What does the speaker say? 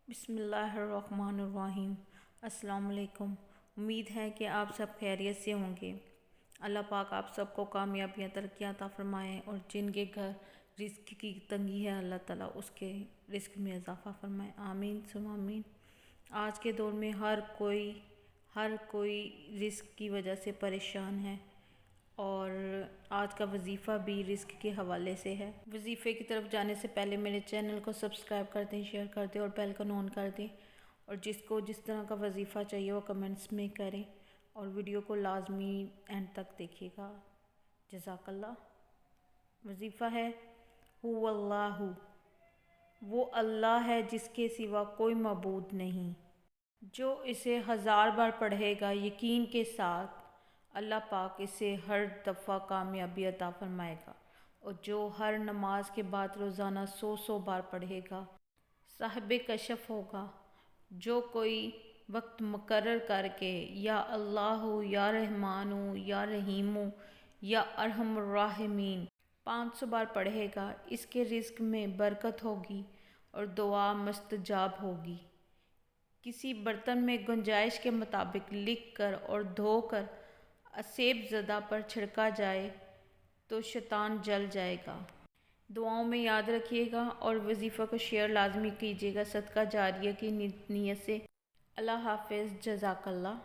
بسم اللہ الرحمن الرحیم۔ السلام علیکم۔ امید ہے کہ آپ سب خیریت سے ہوں گے۔ اللہ پاک آپ سب کو کامیابیاں ترقیاں عطا فرمائے، اور جن کے گھر رزق کی تنگی ہے اللہ تعالیٰ اس کے رزق میں اضافہ فرمائے، آمین ثم آمین۔ آج کے دور میں ہر کوئی رزق کی وجہ سے پریشان ہے، اور آج کا وظیفہ بھی رزق کے حوالے سے ہے۔ وظیفے کی طرف جانے سے پہلے میرے چینل کو سبسکرائب کر دیں، شیئر کر دیں اور بیل کو آن کر دیں، اور جس کو جس طرح کا وظیفہ چاہیے وہ کمنٹس میں کریں، اور ویڈیو کو لازمی اینڈ تک دیکھیے گا۔ جزاک اللہ۔ وظیفہ ہے هو اللہ، وہ اللہ ہے جس کے سوا کوئی معبود نہیں۔ جو اسے 1000 بار پڑھے گا یقین کے ساتھ، اللہ پاک اسے ہر دفعہ کامیابی عطا فرمائے گا، اور جو ہر نماز کے بعد روزانہ 100 بار پڑھے گا صاحب کشف ہوگا۔ جو کوئی وقت مقرر کر کے یا اللہ یا رحمان یا رحیم یا ارحم الراحمین 500 بار پڑھے گا، اس کے رزق میں برکت ہوگی اور دعا مستجاب ہوگی۔ کسی برتن میں گنجائش کے مطابق لکھ کر اور دھو کر اسیب زدہ پر چھڑکا جائے تو شیطان جل جائے گا۔ دعاؤں میں یاد رکھیے گا، اور وظیفہ کو شیئر لازمی کیجیے گا صدقہ جاریہ کی نیت سے۔ اللہ حافظ۔ جزاک اللہ۔